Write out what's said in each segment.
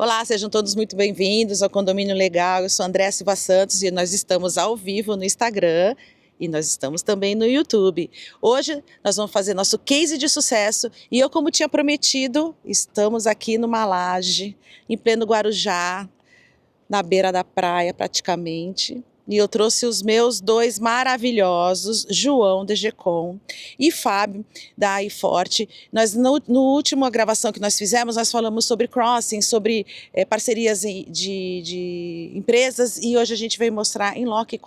Olá, sejam todos muito bem-vindos ao Condomínio Legal. Eu sou Andréa Silva Santos e nós estamos ao vivo no Instagram e nós estamos também no YouTube. Hoje nós vamos fazer nosso case de sucesso e eu, como tinha prometido, estamos aqui numa laje, em pleno Guarujá, na beira da praia praticamente. E eu trouxe os meus dois maravilhosos, João da Gecom e Fábio da iForte. Nós, no último gravação que nós fizemos, nós falamos sobre crossing, sobre parcerias de empresas, e hoje a gente veio mostrar em loco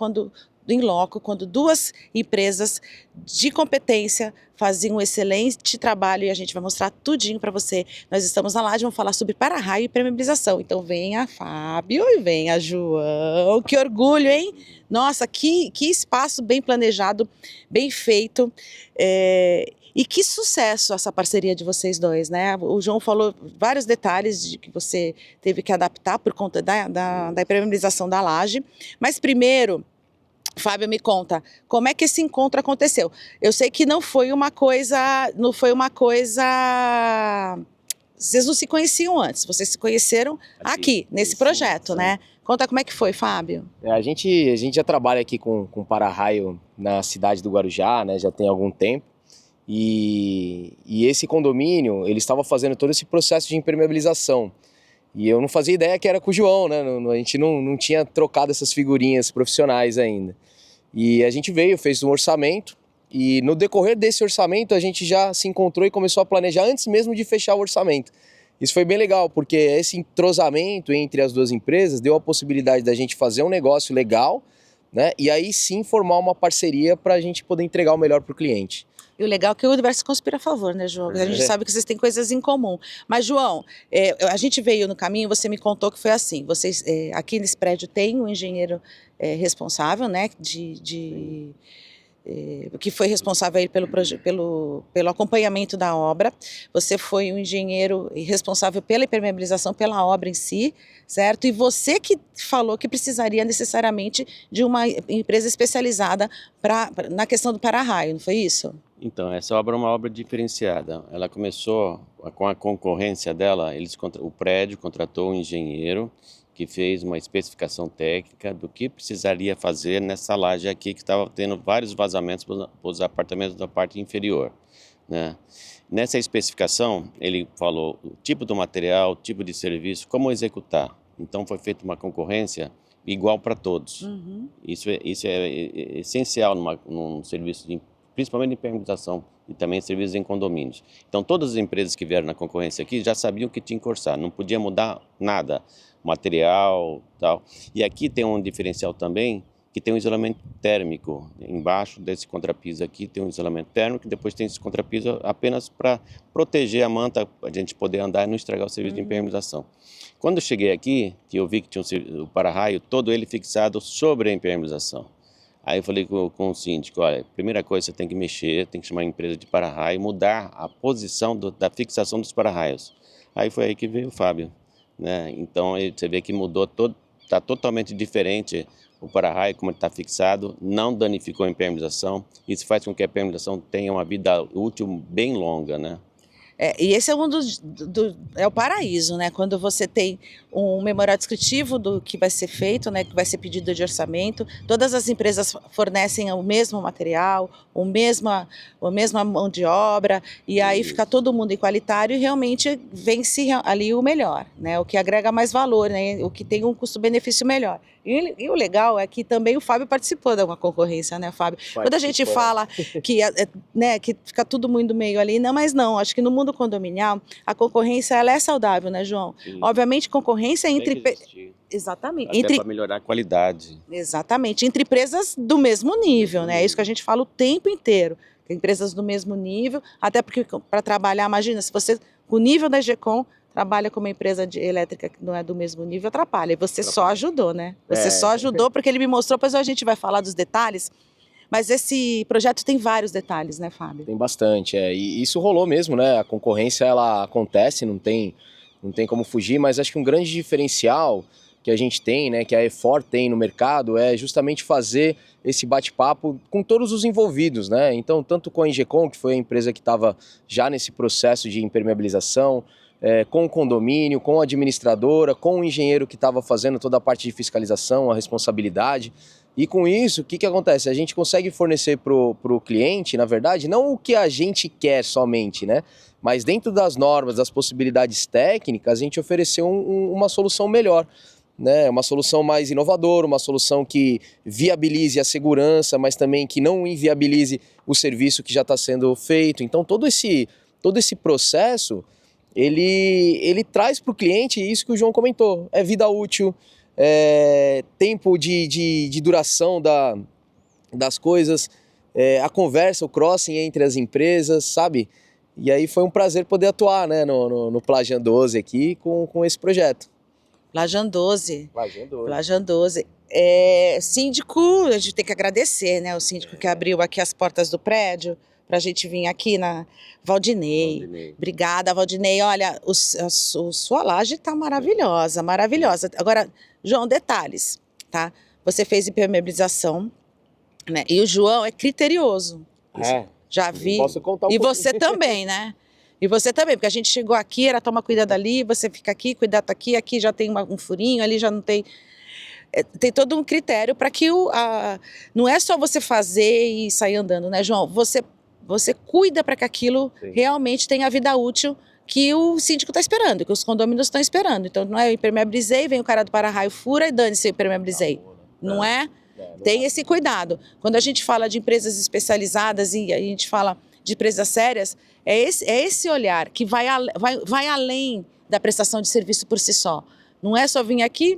quando duas empresas de competência faziam um excelente trabalho, e a gente vai mostrar tudinho para você. Nós estamos na laje, vamos falar sobre para-raio e permeabilização. Então venha Fábio e venha João. Que orgulho, hein? Nossa, que espaço bem planejado, bem feito. E que sucesso essa parceria de vocês dois, né? O João falou vários detalhes de que você teve que adaptar por conta da impermeabilização da laje. Mas primeiro, Fábio, me conta, como é que esse encontro aconteceu? Eu sei que não foi uma coisa, vocês não se conheciam antes, vocês se conheceram aqui nesse projeto, sim, né? Conta como é que foi, Fábio. A gente já trabalha aqui com para-raio na cidade do Guarujá, né? Já tem algum tempo. E esse condomínio, ele estava fazendo todo esse processo de impermeabilização. E eu não fazia ideia que era com o João, né? A gente não tinha trocado essas figurinhas profissionais ainda. E a gente veio, fez um orçamento, e no decorrer desse orçamento a gente já se encontrou e começou a planejar antes mesmo de fechar o orçamento. Isso foi bem legal, porque esse entrosamento entre as duas empresas deu a possibilidade da gente fazer um negócio legal, né? E aí sim formar uma parceria para a gente poder entregar o melhor para o cliente. E o legal é que o universo conspira a favor, né, João? A gente sabe que vocês têm coisas em comum. Mas, João, a gente veio no caminho, você me contou que foi assim. Vocês, aqui nesse prédio tem um engenheiro responsável, né, que foi responsável aí pelo acompanhamento da obra. Você foi um engenheiro responsável pela impermeabilização, pela obra em si, certo? E você que falou que precisaria necessariamente de uma empresa especializada na questão do para-raio, não foi isso? Então, essa obra é uma obra diferenciada. Ela começou com a concorrência dela, o prédio contratou um engenheiro que fez uma especificação técnica do que precisaria fazer nessa laje aqui, que estava tendo vários vazamentos para os apartamentos da parte inferior, né? Nessa especificação, ele falou o tipo do material, o tipo de serviço, como executar. Então, foi feita uma concorrência igual para todos. Uhum. Isso é essencial num serviço principalmente em impermeabilização e também serviços em condomínios. Então, todas as empresas que vieram na concorrência aqui já sabiam que tinha que orçar, não podia mudar nada, material, tal. E aqui tem um diferencial também, que tem um isolamento térmico. Embaixo desse contrapiso aqui tem um isolamento térmico, e depois tem esse contrapiso apenas para proteger a manta, a gente poder andar e não estragar o serviço de impermeabilização. Quando eu cheguei aqui, que eu vi que tinha o para-raio, todo ele fixado sobre a impermeabilização. Aí eu falei com o síndico, olha, primeira coisa, você tem que mexer, tem que chamar a empresa de para-raio, mudar a posição da fixação dos para-raios. Aí foi aí que veio o Fábio, né? Então você vê que mudou, está totalmente diferente o para-raio, como ele está fixado, não danificou a impermeabilização, isso faz com que a impermeabilização tenha uma vida útil bem longa, né? E esse é é o paraíso, né? Quando você tem um memorial descritivo do que vai ser feito, né? Que vai ser pedido de orçamento, todas as empresas fornecem o mesmo material, a mesma mão de obra, e aí fica todo mundo igualitário e realmente vence ali o melhor, né? O que agrega mais valor, né? O que tem um custo-benefício melhor. E o legal é que também o Fábio participou de uma concorrência, né, Fábio? Quando a gente fala que, né, que fica todo mundo meio ali, não, mas não, acho que no mundo condominial a concorrência ela é saudável, né, João? Sim. Obviamente concorrência entre... Exatamente. Até para melhorar a qualidade. Exatamente, entre empresas do mesmo nível, né? É isso que a gente fala o tempo inteiro. Empresas do mesmo nível, até porque para trabalhar, imagina, se você, com o nível da Gecom, trabalha com uma empresa elétrica que não é do mesmo nível, atrapalha. E você só ajudou, né? Você só ajudou porque ele me mostrou, depois a gente vai falar dos detalhes, mas esse projeto tem vários detalhes, né, Fábio? Tem bastante, e isso rolou mesmo, né? A concorrência, ela acontece, não tem como fugir, mas acho que um grande diferencial que a gente tem, né, que a iForte tem no mercado, é justamente fazer esse bate-papo com todos os envolvidos, né? Então, tanto com a Engecom, que foi a empresa que estava já nesse processo de impermeabilização, com o condomínio, com a administradora, com o engenheiro que estava fazendo toda a parte de fiscalização, a responsabilidade. E com isso, o que acontece? A gente consegue fornecer para o cliente, na verdade, não o que a gente quer somente, né? Mas dentro das normas, das possibilidades técnicas, a gente ofereceu uma solução melhor, né? Uma solução mais inovadora, uma solução que viabilize a segurança, mas também que não inviabilize o serviço que já está sendo feito. Então, todo esse processo, ele traz para o cliente isso que o João comentou, é vida útil, tempo de duração das coisas, a conversa, o crossing entre as empresas, sabe? E aí foi um prazer poder atuar, né, no Plajan 12 aqui com esse projeto. Plajan 12. Plajan 12. Plajan 12. Síndico, a gente tem que agradecer, né? O síndico que abriu aqui as portas do prédio para a gente vir aqui na Valdinei. Obrigada, Valdinei. Olha, sua laje está maravilhosa, maravilhosa. Agora, João, detalhes, tá? Você fez impermeabilização, né? E o João é criterioso. Já vi. Posso contar E você também, né? E você também, porque a gente chegou aqui, era toma cuidado ali, você fica aqui, cuidado aqui já tem um furinho, ali já não tem... Tem todo um critério para que não é só você fazer e sair andando, né, João? Você cuida para que aquilo realmente tenha a vida útil que o síndico está esperando, que os condôminos estão esperando. Então não é eu impermeabilizei, vem o cara do para-raio, fura e dane-se eu impermeabilizei. Não é? Tem esse cuidado. Quando a gente fala de empresas especializadas e a gente fala de empresas sérias, é esse olhar que vai além da prestação de serviço por si só. Não é só vir aqui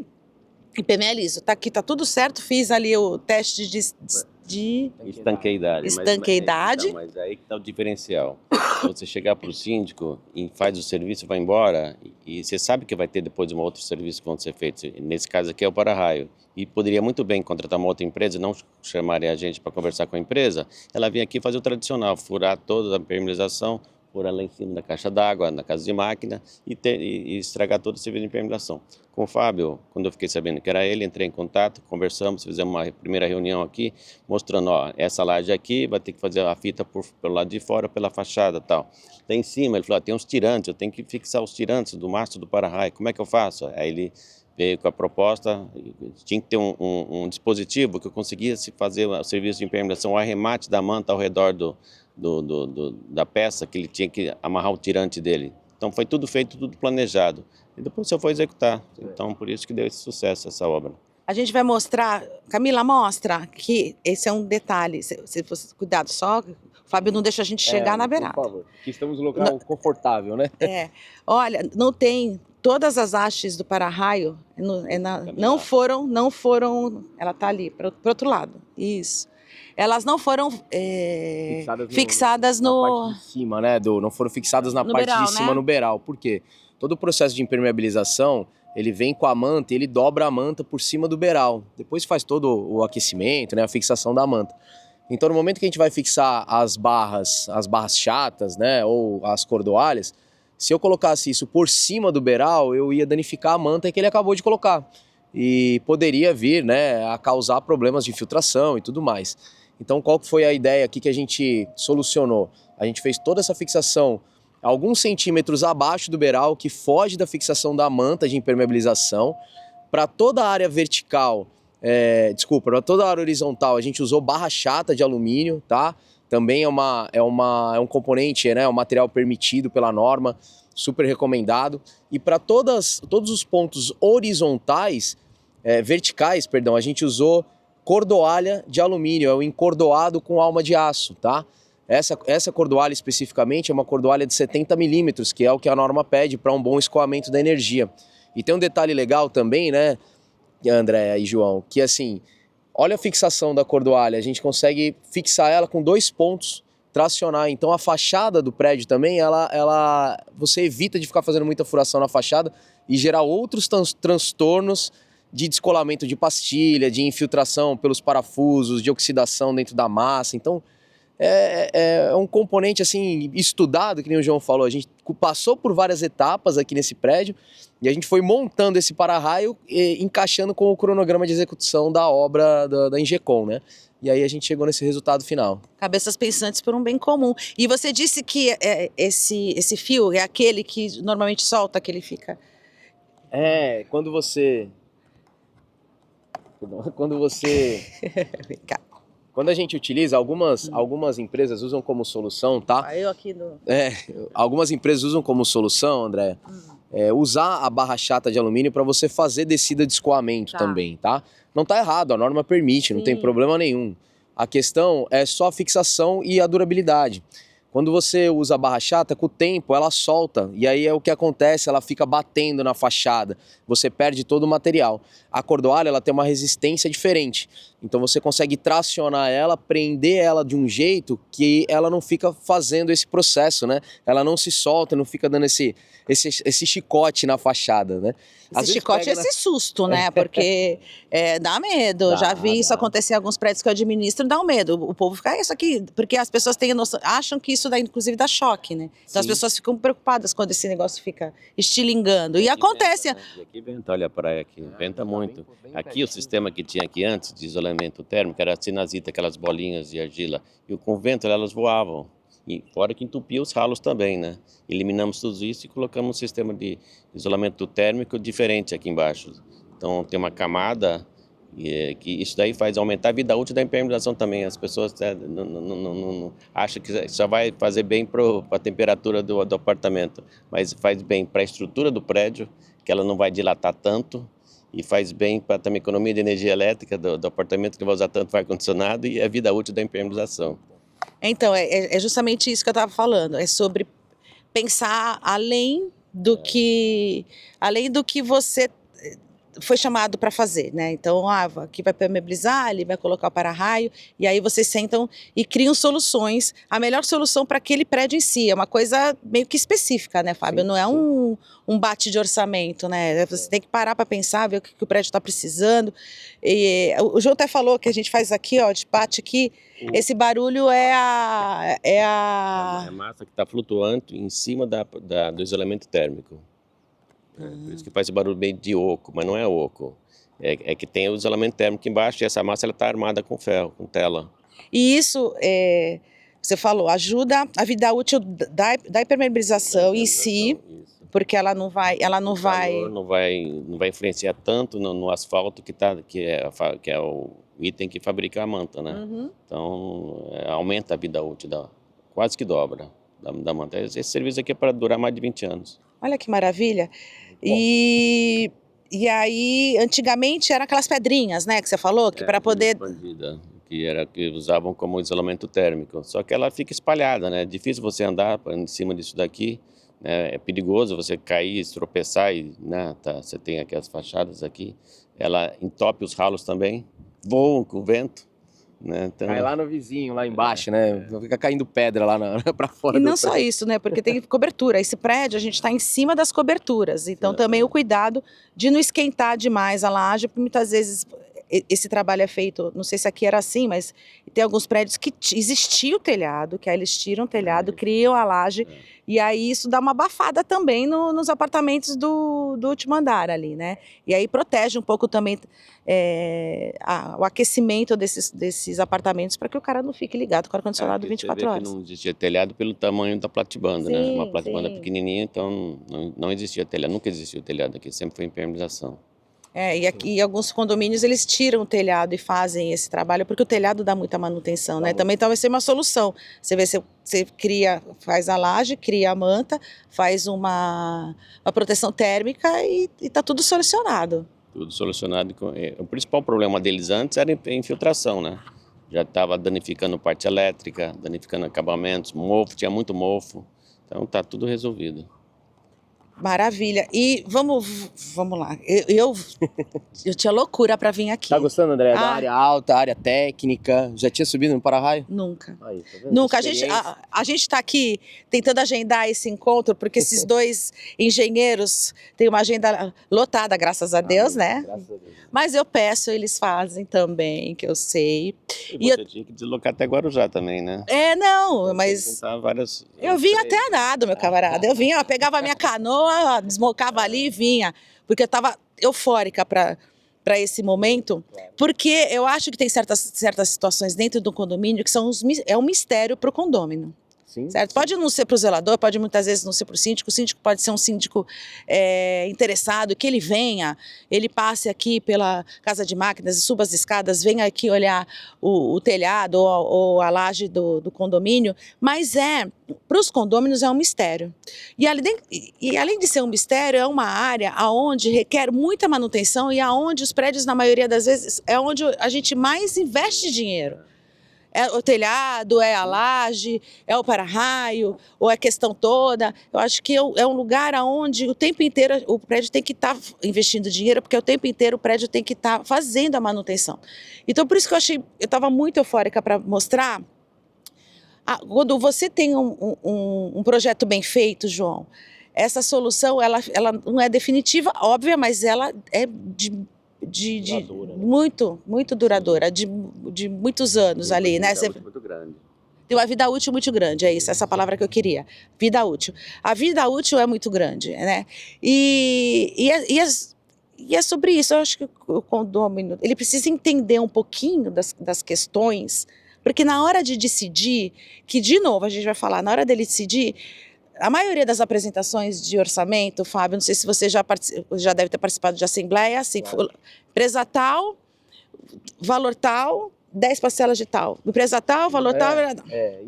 e impermeabilizo. Tá aqui, tá tudo certo, fiz ali o teste de estanqueidade. Estanqueidade. Mas aí que está o diferencial. Você chegar para o síndico e faz o serviço, vai embora, e você sabe que vai ter depois um outro serviço que vai ser feito. Nesse caso aqui é o para-raio. E poderia muito bem contratar uma outra empresa, não chamarem a gente para conversar com a empresa, ela vinha aqui fazer o tradicional, furar toda a impermeabilização, furar lá em cima da caixa d'água, na casa de máquina e estragar todo o serviço de impermeabilização. Com o Fábio, quando eu fiquei sabendo que era ele, entrei em contato, conversamos, fizemos uma primeira reunião aqui, mostrando, ó, essa laje aqui vai ter que fazer a fita pelo lado de fora, pela fachada e tal. Lá em cima, ele falou, tem uns tirantes, eu tenho que fixar os tirantes do mastro do para-raio, como é que eu faço? Aí ele veio com a proposta, tinha que ter um dispositivo que eu conseguisse fazer o serviço de impermeabilização, o arremate da manta ao redor da peça, que ele tinha que amarrar o tirante dele. Então foi tudo feito, tudo planejado. E depois só foi executar. Então por isso que deu esse sucesso, essa obra. A gente vai mostrar, Camila, mostra que esse é um detalhe. Se você cuidado só, o Fábio não deixa a gente chegar na beirada. Por favor, aqui estamos no local confortável, né? Olha, não tem... Todas as hastes do para-raio não foram, ela está ali, para o outro lado, isso. Elas não foram fixadas na parte de cima, né? Não foram fixadas na parte beiral, de cima, né? No beiral. Por quê? Todo o processo de impermeabilização, ele vem com a manta e ele dobra a manta por cima do beiral. Depois faz todo o aquecimento, né? A fixação da manta. Então, no momento que a gente vai fixar as barras chatas, né? Ou as cordoalhas, se eu colocasse isso por cima do beiral, eu ia danificar a manta que ele acabou de colocar. E poderia vir, né, a causar problemas de infiltração e tudo mais. Então, qual foi a ideia aqui que a gente solucionou? A gente fez toda essa fixação alguns centímetros abaixo do beiral, que foge da fixação da manta de impermeabilização. Para toda a área vertical, para toda a área horizontal, a gente usou barra chata de alumínio, tá? Também é um componente, né, um material permitido pela norma, super recomendado. E para todos os pontos verticais, a gente usou cordoalha de alumínio, é o encordoado com alma de aço, tá? Essa cordoalha especificamente é uma cordoalha de 70 milímetros, que é o que a norma pede para um bom escoamento da energia. E tem um detalhe legal também, né, André e João, que assim... Olha a fixação da cordoalha, a gente consegue fixar ela com 2 pontos, tracionar. Então a fachada do prédio também, você evita de ficar fazendo muita furação na fachada e gerar outros transtornos de descolamento de pastilha, de infiltração pelos parafusos, de oxidação dentro da massa. Então é um componente assim estudado, que nem o João falou. A gente passou por várias etapas aqui nesse prédio e a gente foi montando esse para-raio e encaixando com o cronograma de execução da obra da Ingecom, né? e aí a gente chegou nesse resultado final. Cabeças pensantes por um bem comum. E você disse que esse fio é aquele que normalmente solta, que ele fica... Quando você... Vem cá. Quando a gente utiliza, algumas empresas usam como solução, tá? Eu aqui no... Algumas empresas usam como solução, André, usar a barra chata de alumínio para você fazer descida de escoamento também, tá? Não tá errado, a norma permite, não tem problema nenhum. A questão é só a fixação e a durabilidade. Quando você usa a barra chata, com o tempo ela solta, e aí é o que acontece, ela fica batendo na fachada, você perde todo o material. A cordoalha, ela tem uma resistência diferente, então você consegue tracionar ela, prender ela de um jeito que ela não fica fazendo esse processo, né? Ela não se solta, não fica dando esse chicote na fachada, né? Esse chicote é esse susto, né? Porque dá medo. Já vi isso acontecer em alguns prédios que eu administro, dá um medo. O povo fica, isso aqui... Porque as pessoas têm noção, acham que isso, inclusive, dá choque, né? Então as pessoas ficam preocupadas quando esse negócio fica estilingando. E acontece... Venta, né? E aqui venta, olha a praia aqui, venta muito. Aqui o sistema que tinha aqui antes de isolamento térmico era a sinazita, aquelas bolinhas de argila. E com o vento elas voavam. E fora que entupia os ralos também, né? Eliminamos tudo isso e colocamos um sistema de isolamento térmico diferente aqui embaixo. Então tem uma camada que isso daí faz aumentar a vida útil da impermeabilização também. As pessoas não acham que só vai fazer bem para a temperatura do apartamento, mas faz bem para a estrutura do prédio, que ela não vai dilatar tanto, e faz bem para também a economia de energia elétrica do apartamento, que não vai usar tanto ar-condicionado, e a vida útil da impermeabilização. Então, é justamente isso que eu estava falando, é sobre pensar além do que você foi chamado para fazer, né? Então, aqui vai permeabilizar, ele vai colocar o para-raio, e aí vocês sentam e criam soluções, a melhor solução para aquele prédio em si, é uma coisa meio que específica, né, Fábio? Não é um bate de orçamento, né? Você tem que parar para pensar, ver o que o prédio está precisando. E o João até falou que a gente faz aqui, ó, bate aqui, esse barulho é a massa que está flutuante em cima do isolamento térmico. Por isso que faz esse barulho bem de oco, mas não é oco. É que tem o isolamento térmico embaixo e essa massa está armada com ferro, com tela. E isso, você falou, ajuda a vida útil da impermeabilização em si, isso. Porque ela não vai... Não vai influenciar tanto no asfalto que é o item que fabrica a manta, né? Então, aumenta a vida útil, quase que dobra da manta. Esse serviço aqui é para durar mais de 20 anos. Olha que maravilha. E aí, antigamente, eram aquelas pedrinhas, né, que você falou, que para poder... Expandida, que usavam como isolamento térmico. Só que ela fica espalhada, né? É difícil você andar em cima disso daqui, né? É perigoso você cair, tropeçar, né? Você tem aqui as fachadas aqui. Ela entope os ralos também, voam com o vento. Né? Então, cai lá no vizinho, lá embaixo, né? Fica caindo pedra lá para fora. E não só isso, né? Porque tem cobertura. Esse prédio, a gente está em cima das coberturas. Então, também o cuidado de não esquentar demais a laje, porque muitas vezes esse trabalho é feito, não sei se aqui era assim, mas tem alguns prédios que existia o telhado, que aí eles tiram o telhado, criam a laje, e aí isso dá uma abafada também nos apartamentos do último andar ali, né? E aí protege um pouco também o aquecimento desses apartamentos para que o cara não fique ligado com o ar-condicionado 24 horas. Que não existia telhado pelo tamanho da platibanda, né? Uma platibanda pequenininha, então não existia telhado, nunca existiu telhado aqui, sempre foi impermeabilização. E aqui alguns condomínios eles tiram o telhado e fazem esse trabalho porque o telhado dá muita manutenção, né? Também talvez seja uma solução. Você vê, você faz a laje, cria a manta, faz uma proteção térmica e tá tudo solucionado. Tudo solucionado. O principal problema deles antes era a infiltração, né? Já estava danificando parte elétrica, danificando acabamentos, mofo, tinha muito mofo. Então tá tudo resolvido. Maravilha. E vamos lá. Eu tinha loucura para vir aqui. Tá gostando, André? Da área alta, área técnica? Já tinha subido no para-raio? Nunca. Aí, tá vendo? Nunca. A gente tá aqui tentando agendar esse encontro, porque esses dois engenheiros têm uma agenda lotada, graças a Deus, né? Graças a Deus. Mas eu peço, eles fazem também, que eu sei. E você tinha que deslocar até Guarujá também, né? Não, mas... Eu vinha até a nado, meu camarada. Eu vinha, pegava a minha canoa, desmocava ali e vinha. Porque eu estava eufórica para para esse momento, porque eu acho que tem certas situações dentro do condomínio que é um mistério para o condômino. Sim, certo? Pode não ser para o zelador, pode muitas vezes não ser para o síndico pode ser um síndico interessado, que ele venha, ele passe aqui pela casa de máquinas e suba as escadas, venha aqui olhar o telhado ou a laje do condomínio, mas para os condôminos é um mistério. E além de ser um mistério, é uma área onde requer muita manutenção e aonde os prédios, na maioria das vezes, é onde a gente mais investe dinheiro. É o telhado, é a laje, é o para-raio, ou é a questão toda. Eu acho que é um lugar onde o tempo inteiro o prédio tem que estar investindo dinheiro, porque o tempo inteiro o prédio tem que estar fazendo a manutenção. Então, por isso que eu estava muito eufórica para mostrar. Quando você tem um projeto bem feito, João, essa solução ela não é definitiva, óbvia, mas ela é duradoura, né? muito duradoura, de muitos anos ali, né? Muito grande. Tem uma vida útil muito grande, é isso, essa palavra que eu queria, vida útil. A vida útil é muito grande, né? E é sobre isso, eu acho que o condômino, ele precisa entender um pouquinho das questões, porque na hora de decidir, que de novo a gente vai falar, na hora dele decidir, a maioria das apresentações de orçamento, Fábio, não sei se você já deve ter participado de assembleia, assim, claro. Empresa tal, valor tal, 10 parcelas de tal. Empresa tal, valor tal.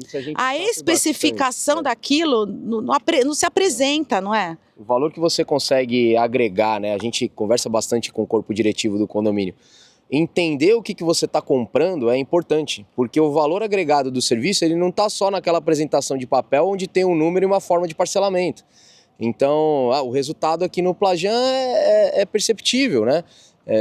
Isso a gente a especificação bastante, daquilo não se apresenta, não é? O valor que você consegue agregar, né? A gente conversa bastante com o corpo diretivo do condomínio. Entender o que você está comprando é importante, porque o valor agregado do serviço ele não está só naquela apresentação de papel onde tem um número e uma forma de parcelamento. Então, o resultado aqui no Plajan é perceptível, né?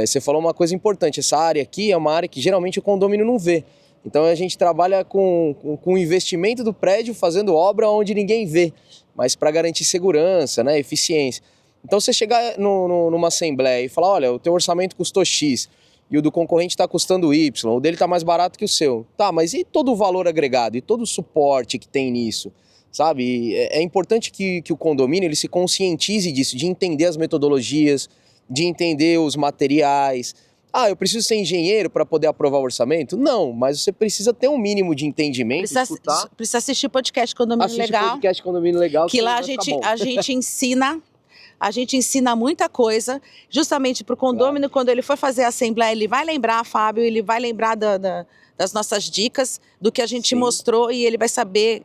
Você falou uma coisa importante, essa área aqui é uma área que geralmente o condomínio não vê. Então a gente trabalha com o investimento do prédio, fazendo obra onde ninguém vê, mas para garantir segurança, né, eficiência. Então você chegar numa assembleia e falar, olha, o teu orçamento custou X, e o do concorrente está custando Y, o dele está mais barato que o seu. Tá, mas e todo o valor agregado, e todo o suporte que tem nisso, sabe? E é importante que o condomínio ele se conscientize disso, de entender as metodologias, de entender os materiais. Eu preciso ser engenheiro para poder aprovar o orçamento? Não, mas você precisa ter um mínimo de entendimento, precisa assistir podcast Condomínio Legal. Podcast Condomínio Legal. Que lá a gente ensina... A gente ensina muita coisa, justamente para o condômino, quando ele for fazer a assembleia, ele vai lembrar, Fábio, ele vai lembrar das nossas dicas, do que a gente mostrou, e ele vai saber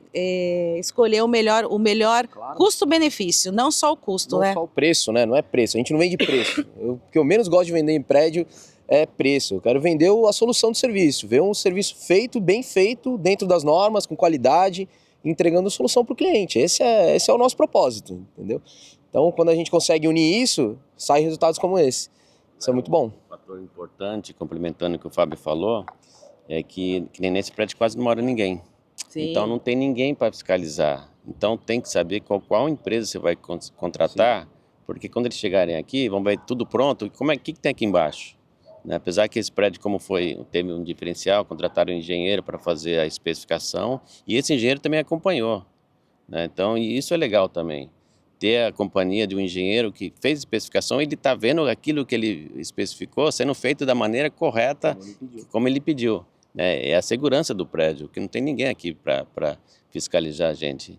escolher o melhor claro. Custo-benefício, não só o custo, né? Não só o preço, né? Não é preço, a gente não vende preço. O que eu menos gosto de vender em prédio é preço. Eu quero vender a solução do serviço, ver um serviço feito, bem feito, dentro das normas, com qualidade, entregando solução para o cliente. Esse é o nosso propósito, entendeu? Então, quando a gente consegue unir isso, saem resultados como esse. Isso é muito bom. Um fator importante, complementando o que o Fábio falou, é que nem nesse prédio quase não mora ninguém. Sim. Então, não tem ninguém para fiscalizar. Então, tem que saber qual empresa você vai contratar, sim, porque quando eles chegarem aqui, vão ver tudo pronto. O que tem aqui embaixo? Né? Apesar que esse prédio, como teve um diferencial, contrataram um engenheiro para fazer a especificação, e esse engenheiro também acompanhou. Né? Então, e isso é legal também. Ter a companhia de um engenheiro que fez a especificação, ele está vendo aquilo que ele especificou sendo feito da maneira correta, como ele pediu. Né? É a segurança do prédio, que não tem ninguém aqui para fiscalizar a gente.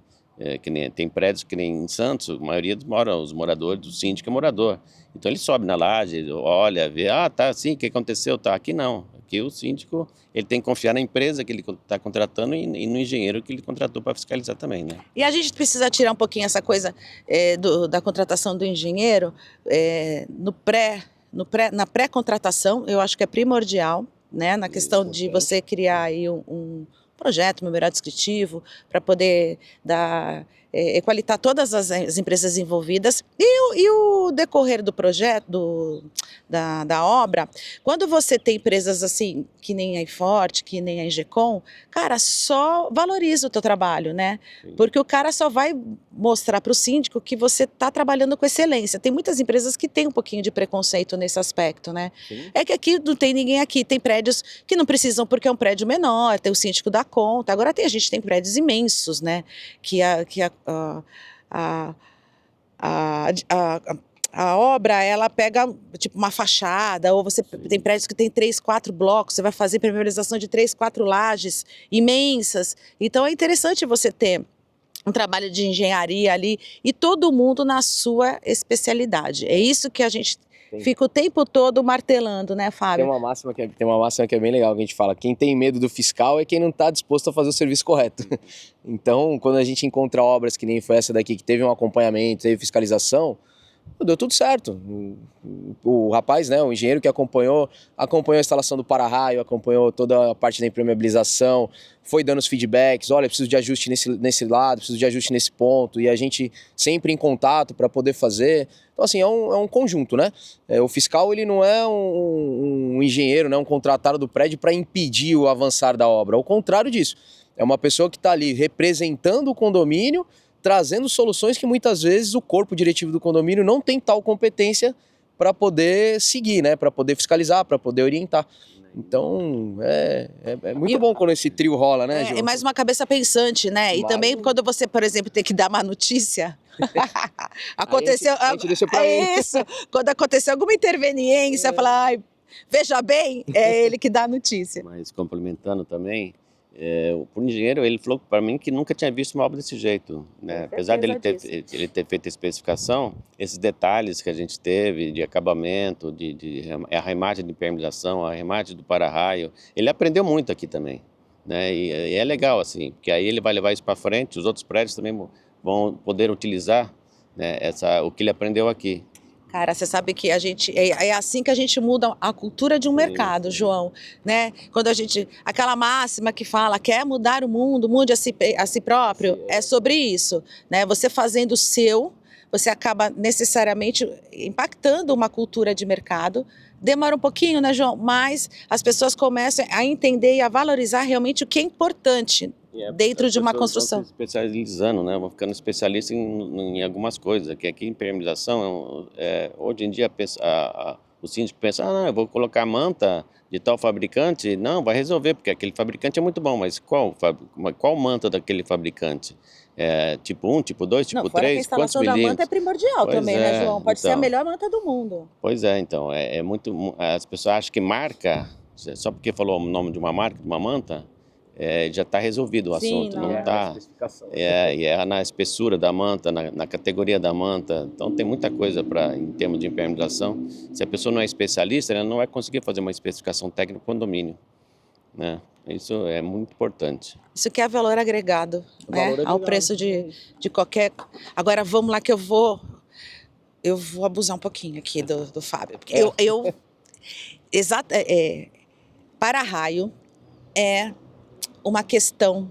Tem prédios que nem em Santos, a maioria os moradores, o síndico é morador. Então ele sobe na laje, olha, vê, tá assim, o que aconteceu? Tá, aqui não. Aqui o síndico ele tem que confiar na empresa que ele está contratando e no engenheiro que ele contratou para fiscalizar também, né? E a gente precisa tirar um pouquinho essa coisa da contratação do engenheiro na pré-contratação, eu acho que é primordial, né? Na questão de você criar aí um projeto, um memorial descritivo, para poder equalitar todas as empresas envolvidas e o decorrer do projeto, da obra. Quando você tem empresas assim, que nem a Iforte, que nem a Engecom, cara, só valoriza o teu trabalho, né? Sim. Porque o cara só vai mostrar para o síndico que você está trabalhando com excelência. Tem muitas empresas que têm um pouquinho de preconceito nesse aspecto, né? Sim. É que aqui não tem ninguém aqui, tem prédios que não precisam porque é um prédio menor, tem o síndico dá conta. Agora a gente tem prédios imensos, né? a obra, ela pega tipo uma fachada, ou você tem prédios que tem 3, 4 blocos, você vai fazer permeabilização de 3, 4 lajes imensas. Então é interessante você ter um trabalho de engenharia ali e todo mundo na sua especialidade. É isso que a gente fica o tempo todo martelando, né, Fábio? Tem uma máxima que é bem legal, que a gente fala: quem tem medo do fiscal é quem não está disposto a fazer o serviço correto. Então, quando a gente encontra obras que nem foi essa daqui, que teve um acompanhamento, teve fiscalização, deu tudo certo. O rapaz, né, o engenheiro que acompanhou a instalação do para-raio, acompanhou toda a parte da impermeabilização, foi dando os feedbacks: olha, preciso de ajuste nesse lado, preciso de ajuste nesse ponto, e a gente sempre em contato para poder fazer. Então, assim, é um conjunto, né? O fiscal, ele não é um engenheiro, né, um contratado do prédio para impedir o avançar da obra. Ao contrário disso, é uma pessoa que está ali representando o condomínio, trazendo soluções que muitas vezes o corpo diretivo do condomínio não tem tal competência para poder seguir, né? Para poder fiscalizar, para poder orientar. Então, é muito bom quando esse trio rola, né, Gil? É mais uma cabeça pensante, né? E também quando você, por exemplo, tem que dar uma notícia. Aconteceu. A gente deixa pra ele. Isso. Quando aconteceu alguma interveniência, fala, ai, veja bem, é ele que dá a notícia. Mas complementando também, o engenheiro, ele falou para mim que nunca tinha visto uma obra desse jeito, né? Apesar dele ter feito a especificação, esses detalhes que a gente teve de acabamento, a remate de impermeabilização, a remate do para-raio, ele aprendeu muito aqui também, né? E é legal, assim, porque aí ele vai levar isso para frente, os outros prédios também vão poder utilizar, né, o que ele aprendeu aqui. Cara, você sabe que a gente é assim que a gente muda a cultura de um mercado, João, né? Quando a gente, aquela máxima que fala, quer mudar o mundo, mude a si próprio, é sobre isso, né? Você fazendo o seu, você acaba necessariamente impactando uma cultura de mercado. Demora um pouquinho, né, João? Mas as pessoas começam a entender e a valorizar realmente o que é importante dentro de uma construção. Vão se especializando, né? Vão ficando especialistas em algumas coisas. Aqui impermeabilização, hoje em dia o síndico pensa, eu vou colocar manta de tal fabricante. Não, vai resolver, porque aquele fabricante é muito bom, mas qual manta daquele fabricante? Tipo 1, tipo 2, tipo 3, que a instalação da manta é primordial também, né, João? Pode ser a melhor manta do mundo. Pois é, então, as pessoas acham que marca, só porque falou o nome de uma marca, de uma manta, já está resolvido o assunto, não está. É na espessura da manta, na categoria da manta. Então tem muita coisa em termos de impermeabilização. Se a pessoa não é especialista, ela não vai conseguir fazer uma especificação técnica no condomínio, né? Isso é muito importante. Isso que é valor agregado, né? Ao preço de qualquer. Agora vamos lá que eu vou abusar um pouquinho aqui do Fábio, porque para-raio é uma questão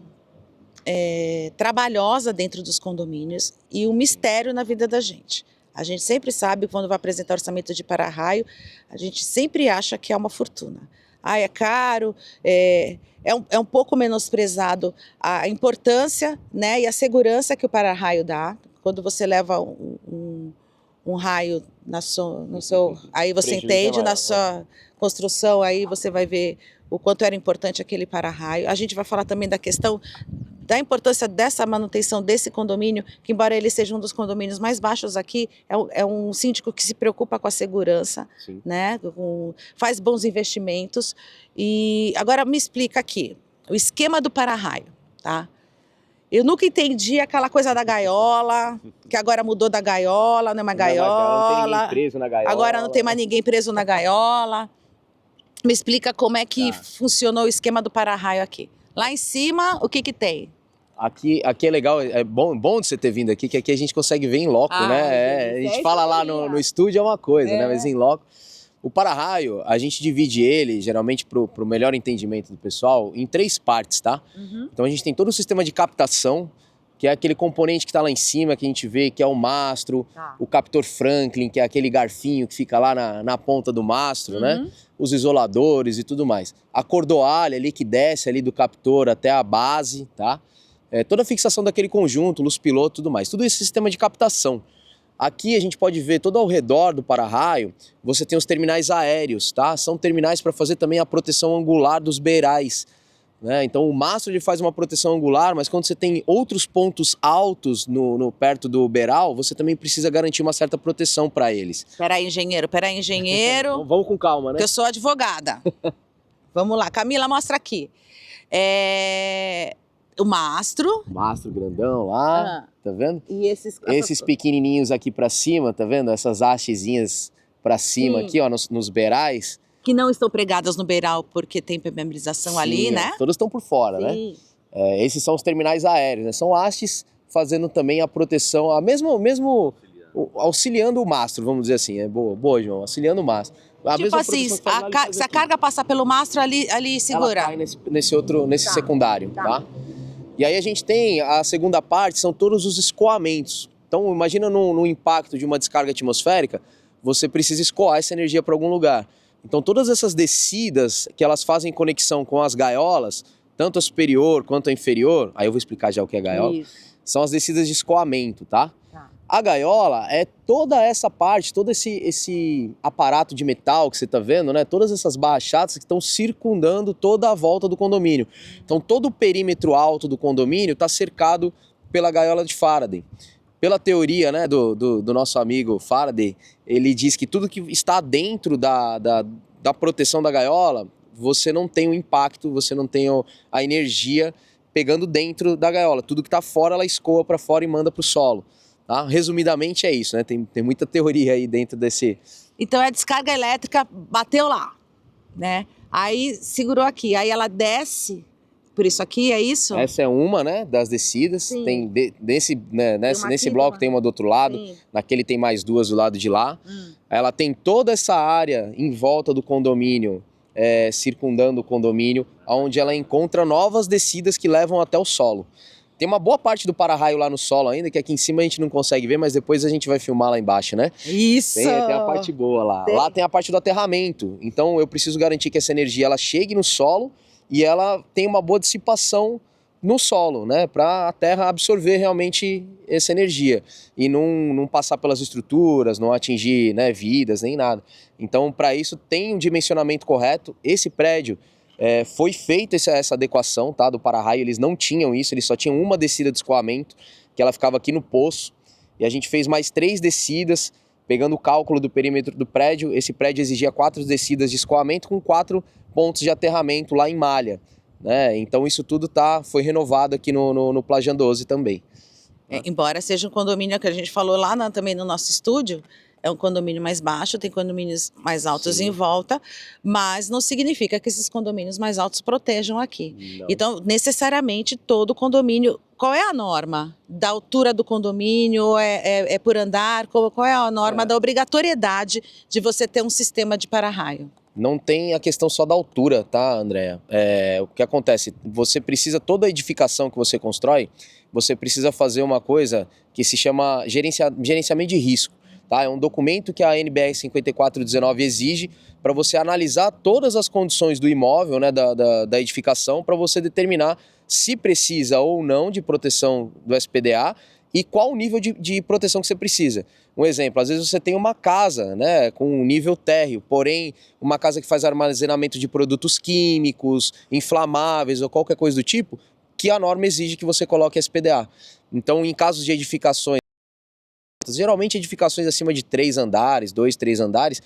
trabalhosa dentro dos condomínios e um mistério na vida da gente. A gente sempre sabe, quando vai apresentar orçamento de para-raio, a gente sempre acha que é uma fortuna. É caro, é um pouco menosprezado a importância, né, e a segurança que o para-raio dá. Quando você leva um raio no seu... Aí você entende na sua construção, aí você vai ver o quanto era importante aquele para-raio. A gente vai falar também da questão da importância dessa manutenção desse condomínio, que embora ele seja um dos condomínios mais baixos aqui, é um síndico que se preocupa com a segurança, né? Faz bons investimentos. E agora me explica aqui, o esquema do para-raio, tá? Eu nunca entendi aquela coisa da gaiola, que agora mudou da gaiola, não é uma gaiola. Não tem ninguém preso na gaiola. Agora não tem mais ninguém preso na gaiola. Me explica como é que funcionou o esquema do para-raio aqui. Lá em cima, o que tem? Aqui é legal, é bom de você ter vindo aqui, que aqui a gente consegue ver em loco, né? A gente fala lá no estúdio é uma coisa, né? Mas em loco. O para-raio, a gente divide ele, geralmente para o melhor entendimento do pessoal, em 3 partes, tá? Então a gente tem todo o sistema de captação, que é aquele componente que está lá em cima, que a gente vê, que é o mastro, o captor Franklin, que é aquele garfinho que fica lá na ponta do mastro, né? Os isoladores e tudo mais. A cordoalha ali que desce ali do captor até a base, tá? Toda a fixação daquele conjunto, luz piloto e tudo mais. Tudo esse sistema de captação. Aqui a gente pode ver todo ao redor do para-raio, você tem os terminais aéreos, tá? São terminais para fazer também a proteção angular dos beirais. né? Então o mastro ele faz uma proteção angular, mas quando você tem outros pontos altos perto do beiral, você também precisa garantir uma certa proteção para eles. Peraí, engenheiro, Vamos com calma, né? que eu sou advogada. Vamos lá, Camila, mostra aqui. O mastro. Mastro grandão lá, tá vendo? E Esses pequenininhos aqui para cima, tá vendo? Essas hastezinhas para cima aqui, ó, nos beirais. Que não estão pregadas no beiral porque tem permeabilização ali, né? Todas estão por fora, né? Esses são os terminais aéreos, né? São hastes fazendo também a proteção, auxiliando o mastro, vamos dizer assim. Boa, João, auxiliando o mastro. Tipo assim, se a carga passar pelo mastro, ali segura. Ela cai nesse secundário, tá? E aí a gente tem a segunda parte, são todos os escoamentos. Então imagina no impacto de uma descarga atmosférica, você precisa escoar essa energia para algum lugar. Então todas essas descidas que elas fazem conexão com as gaiolas, tanto a superior quanto a inferior, aí eu vou explicar já o que é gaiola, são as descidas de escoamento, tá? A gaiola é toda essa parte, todo esse aparato de metal que você está vendo, né? Todas essas barras chatas que estão circundando toda a volta do condomínio. Então todo o perímetro alto do condomínio está cercado pela gaiola de Faraday. Pela teoria, né, do nosso amigo Faraday, ele diz que tudo que está dentro da proteção da gaiola, você não tem o impacto, você não tem a energia pegando dentro da gaiola. Tudo que está fora, ela escoa para fora e manda para o solo. Tá? Resumidamente é isso, né? Tem muita teoria aí dentro desse... Então a descarga elétrica bateu lá, né? Aí segurou aqui, aí ela desce por isso aqui, é isso? Essa é uma, né, das descidas. Sim. Tem nesse bloco tem uma do outro lado, Sim. naquele tem mais duas do lado de lá. Ela tem toda essa área em volta do condomínio, circundando o condomínio, onde ela encontra novas descidas que levam até o solo. Tem uma boa parte do para-raio lá no solo ainda, que aqui em cima a gente não consegue ver, mas depois a gente vai filmar lá embaixo, né? Isso! Tem a parte boa lá. Lá tem a parte do aterramento. Então eu preciso garantir que essa energia ela chegue no solo e ela tenha uma boa dissipação no solo, né? Para a terra absorver realmente essa energia e não passar pelas estruturas, não atingir, né, vidas, nem nada. Então para isso tem um dimensionamento correto. Esse prédio... foi feita essa adequação, tá, do para-raio, eles não tinham isso, eles só tinham uma descida de escoamento, que ela ficava aqui no poço, e a gente fez mais 3 descidas, pegando o cálculo do perímetro do prédio. Esse prédio exigia 4 descidas de escoamento com 4 pontos de aterramento lá em malha, né? Então isso tudo foi renovado aqui no Plajan 12 também. Embora seja um condomínio que a gente falou lá também no nosso estúdio, é um condomínio mais baixo, tem condomínios mais altos em volta, mas não significa que esses condomínios mais altos protejam aqui. Não. Então, necessariamente, todo condomínio... Qual é a norma da altura do condomínio? É por andar? Qual é a norma da obrigatoriedade de você ter um sistema de para-raio? Não tem a questão só da altura, tá, Andréa? O que acontece? Você precisa, toda edificação que você constrói, você precisa fazer uma coisa que se chama gerenciamento de risco. Tá? É um documento que a NBR 5419 exige para você analisar todas as condições do imóvel, né, da edificação, para você determinar se precisa ou não de proteção do SPDA e qual o nível de proteção que você precisa. Um exemplo, às vezes você tem uma casa, né, com um nível térreo, porém uma casa que faz armazenamento de produtos químicos, inflamáveis ou qualquer coisa do tipo, que a norma exige que você coloque SPDA. Então, em casos de edificações, geralmente edificações acima de 3 andares, 2, 3 andares,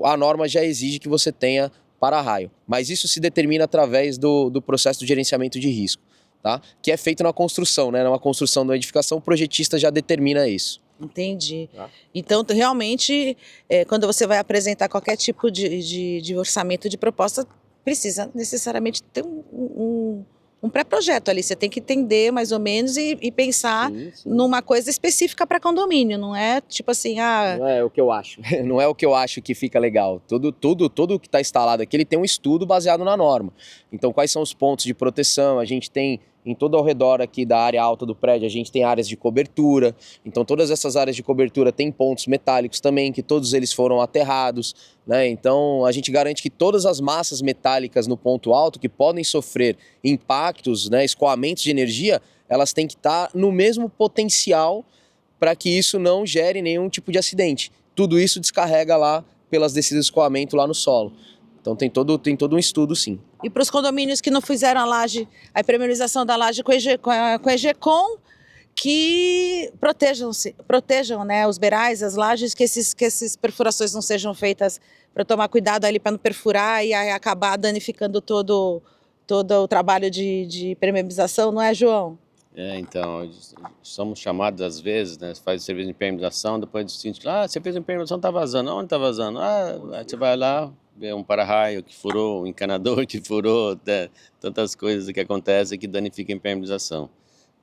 a norma já exige que você tenha para-raio. Mas isso se determina através do processo de gerenciamento de risco, tá? Que é feito na construção, né? Na construção da edificação, o projetista já determina isso. Entendi. Então, realmente, quando você vai apresentar qualquer tipo de orçamento, de proposta, precisa necessariamente ter um pré-projeto ali. Você tem que entender mais ou menos e pensar numa coisa específica para condomínio, não é tipo assim, Não é o que eu acho, não é o que eu acho que fica legal. Tudo que está instalado aqui, ele tem um estudo baseado na norma. Então, quais são os pontos de proteção? A gente tem em todo ao redor aqui da área alta do prédio, a gente tem áreas de cobertura. Então, todas essas áreas de cobertura têm pontos metálicos também, que todos eles foram aterrados, né? Então, a gente garante que todas as massas metálicas no ponto alto, que podem sofrer impactos, né, escoamentos de energia, elas têm que estar no mesmo potencial para que isso não gere nenhum tipo de acidente. Tudo isso descarrega lá pelas descidas de escoamento lá no solo. Então tem todo um estudo, sim. E para os condomínios que não fizeram a impermeabilização da laje com a EGECOM, que protejam, né, os beirais, as lajes, que essas perfurações não sejam feitas, para tomar cuidado ali para não perfurar e aí acabar danificando todo o trabalho de impermeabilização, não é, João? Então, somos chamados às vezes, né, faz serviço de impermeabilização, depois do síndico, você fez a impermeabilização, está vazando, onde está vazando? Aí você vai lá, vê um para-raio que furou, um encanador que furou, tantas coisas que acontecem que danificam a impermeabilização,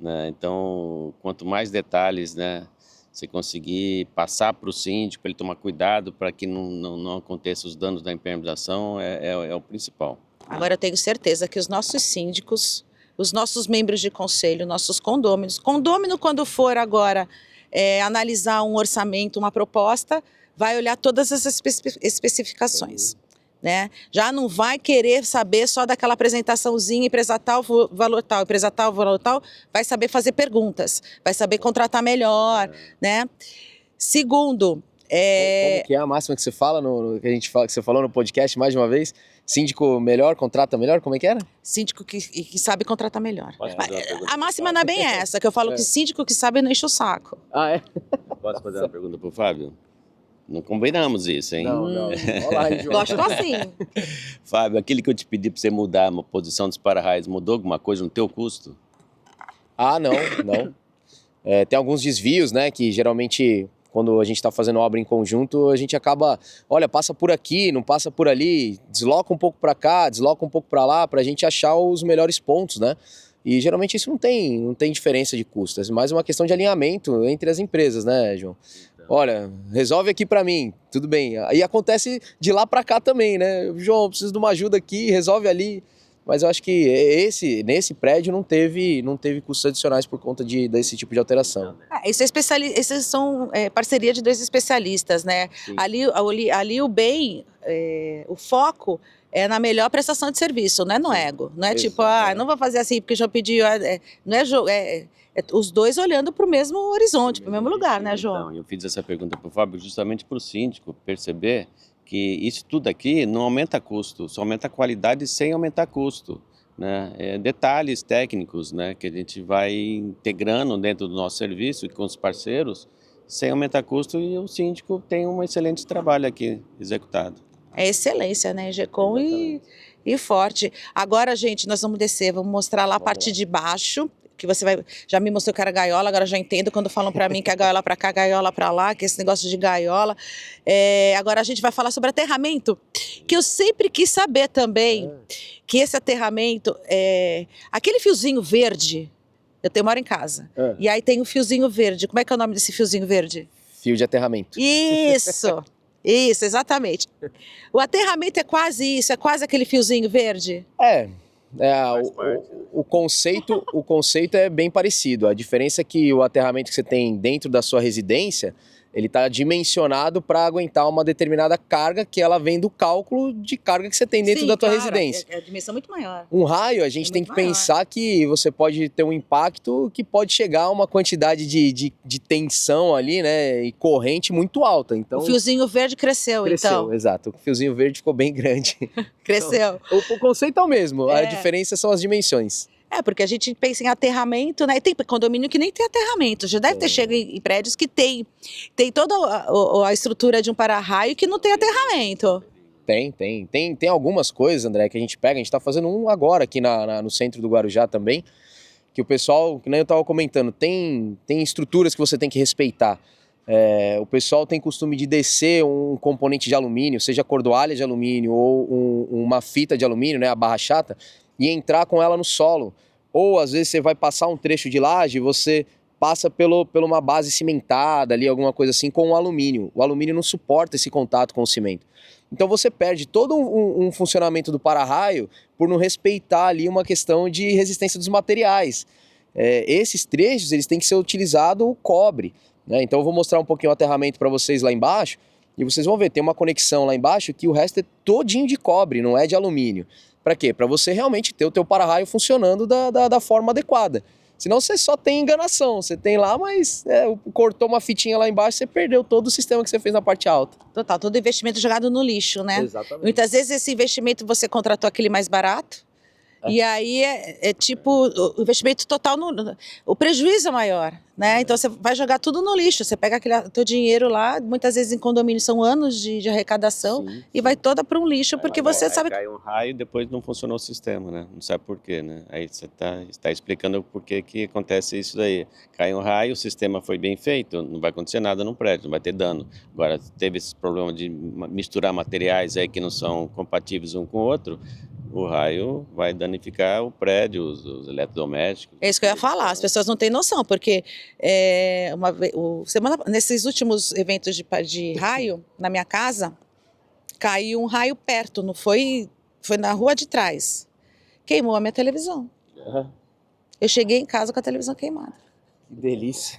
né? Então, quanto mais detalhes, né, você conseguir passar para o síndico, para ele tomar cuidado para que não aconteça os danos da impermeabilização, é o principal. Agora eu tenho certeza que os nossos síndicos, os nossos membros de conselho, nossos condôminos, quando for agora analisar um orçamento, uma proposta, vai olhar todas as especificações, né? Já não vai querer saber só daquela apresentaçãozinha, empresa tal, valor tal, empresa tal, valor tal, vai saber fazer perguntas, vai saber contratar melhor, né? Segundo, Como que é a máxima que você fala, que você falou no podcast mais de uma vez? Síndico melhor, contrata melhor, como é que era? Síndico que sabe contratar melhor. A máxima não é bem essa, que eu falo que síndico que sabe não enche o saco. Ah, é? Posso fazer uma pergunta para o Fábio? Não combinamos isso, hein? Não. Olá, João. Gosto assim. Fábio, aquele que eu te pedi para você mudar uma posição dos para-raios, mudou alguma coisa no teu custo? Ah, não. Tem alguns desvios, né, que geralmente quando a gente está fazendo obra em conjunto, a gente acaba, passa por aqui, não passa por ali, desloca um pouco para cá, desloca um pouco para lá, para a gente achar os melhores pontos, né? E geralmente isso não tem diferença de custos, é mais uma questão de alinhamento entre as empresas, né, João? Olha, resolve aqui para mim, tudo bem. Aí acontece de lá para cá também, né? João, preciso de uma ajuda aqui, resolve ali. Mas eu acho que nesse prédio não teve custos adicionais por conta desse tipo de alteração. Esses são parceria de dois especialistas, né? Ali o bem, o foco é na melhor prestação de serviço, não é no ego. Não é tipo, não vou fazer assim porque já pediu. Não é os dois olhando para o mesmo horizonte, para o mesmo lugar, né, João? Então, eu fiz essa pergunta para o Fábio justamente para o síndico perceber que isso tudo aqui não aumenta custo, só aumenta a qualidade sem aumentar custo, né? Detalhes técnicos, né, que a gente vai integrando dentro do nosso serviço e com os parceiros, sem aumentar custo, e o síndico tem um excelente trabalho aqui executado. É excelência, né, GECOM e forte. Agora, gente, nós vamos descer, vamos mostrar lá a parte de baixo, que você já me mostrou que era gaiola, agora já entendo quando falam para mim que é gaiola para cá, gaiola para lá, que esse negócio de gaiola. Agora a gente vai falar sobre aterramento, que eu sempre quis saber também, que esse aterramento, aquele fiozinho verde, moro em casa, e aí tem um fiozinho verde, como é que é o nome desse fiozinho verde? Fio de aterramento. Isso, exatamente. O aterramento é quase isso, é quase aquele fiozinho verde? O conceito é bem parecido. A diferença é que o aterramento que você tem dentro da sua residência, ele está dimensionado para aguentar uma determinada carga que ela vem do cálculo de carga que você tem dentro da tua residência. É a dimensão muito maior. Um raio, a gente tem que pensar que você pode ter um impacto que pode chegar a uma quantidade de tensão ali, né, e corrente muito alta. Então, o fiozinho verde cresceu, então. Exato. O fiozinho verde ficou bem grande. Cresceu. Então, o conceito é o mesmo, a diferença são as dimensões. Porque a gente pensa em aterramento, né? Tem condomínio que nem tem aterramento. Já deve ter chegado em prédios que tem toda a estrutura de um para-raio que não tem aterramento. Tem algumas coisas, André, que a gente está fazendo um agora aqui no centro do Guarujá também, que o pessoal, que nem eu estava comentando, tem estruturas que você tem que respeitar. O pessoal tem costume de descer um componente de alumínio, seja cordoalha de alumínio ou uma fita de alumínio, né, a barra chata, e entrar com ela no solo. Ou às vezes você vai passar um trecho de laje, você passa por uma base cimentada ali, alguma coisa assim, com o alumínio. O alumínio não suporta esse contato com o cimento. Então você perde todo um funcionamento do para-raio por não respeitar ali uma questão de resistência dos materiais. Esses trechos, eles têm que ser utilizado o cobre, né? Então eu vou mostrar um pouquinho o aterramento para vocês lá embaixo, e vocês vão ver, tem uma conexão lá embaixo que o resto é todinho de cobre, não é de alumínio. Para quê? Para você realmente ter o teu para-raio funcionando da forma adequada. Senão você só tem enganação, você tem lá, mas cortou uma fitinha lá embaixo, você perdeu todo o sistema que você fez na parte alta. Total, todo investimento jogado no lixo, né? Exatamente. Muitas vezes esse investimento você contratou aquele mais barato, e aí é tipo o investimento total, o prejuízo é maior, né? Então você vai jogar tudo no lixo, você pega aquele teu dinheiro lá, muitas vezes em condomínio são anos de arrecadação, e vai toda para um lixo, porque você sabe... Cai um raio e depois não funcionou o sistema, né? Não sabe por quê, né? Aí você está explicando por que acontece isso daí. Cai um raio, o sistema foi bem feito, não vai acontecer nada no prédio, não vai ter dano. Agora, teve esse problema de misturar materiais aí que não são compatíveis um com o outro, o raio vai danificar o prédio, os eletrodomésticos. É isso que eu ia falar, as pessoas não têm noção, porque nesses últimos eventos de raio, na minha casa, caiu um raio perto, não foi na rua de trás. Queimou a minha televisão. Eu cheguei em casa com a televisão queimada. Que delícia.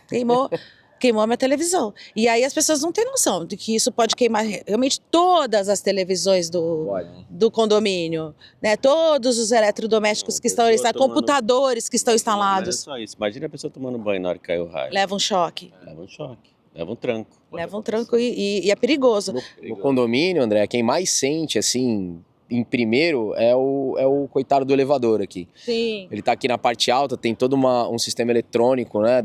Queimou a minha televisão. E aí as pessoas não têm noção de que isso pode queimar realmente todas as televisões do condomínio, né? Todos os eletrodomésticos que estão instalados, computadores que estão instalados. Não é só isso. Imagina a pessoa tomando banho na hora que cai o raio. Leva um choque. Leva um choque. Leva um tranco. Leva um tranco e é perigoso. No condomínio, André, quem mais sente, assim, em primeiro é o coitado do elevador aqui. Sim. Ele tá aqui na parte alta, tem todo um sistema eletrônico, né,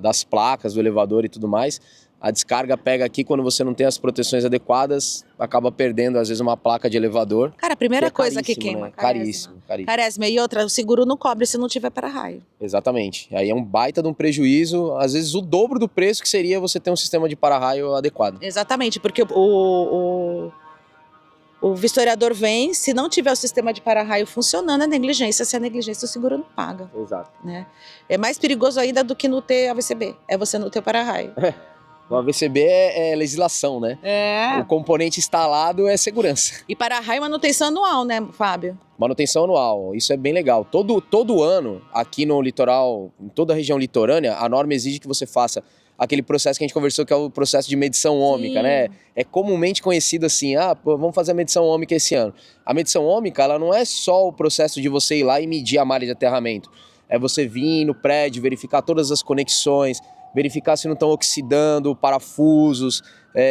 das placas do elevador e tudo mais. A descarga pega aqui, quando você não tem as proteções adequadas, acaba perdendo, às vezes, uma placa de elevador. Cara, a primeira coisa que queima. Né? Caríssimo. Caríssimo. E outra, o seguro não cobre se não tiver para-raio. Exatamente. Aí é um baita de um prejuízo, às vezes o dobro do preço que seria você ter um sistema de para-raio adequado. Exatamente, porque o vistoriador vem, se não tiver o sistema de para-raio funcionando, é negligência. Se é negligência, o seguro não paga. Exato. Né? É mais perigoso ainda do que não ter AVCB, é você não ter para-raio. O AVCB é legislação, né? O componente instalado é segurança. E para-raio é manutenção anual, né, Fábio? Manutenção anual, isso é bem legal. Todo ano, aqui no litoral, em toda a região litorânea, a norma exige que você faça aquele processo que a gente conversou, que é o processo de medição ômica, né? É comumente conhecido assim, vamos fazer a medição ômica esse ano. A medição ômica, ela não é só o processo de você ir lá e medir a malha de aterramento. É você vir no prédio, verificar todas as conexões, verificar se não estão oxidando parafusos,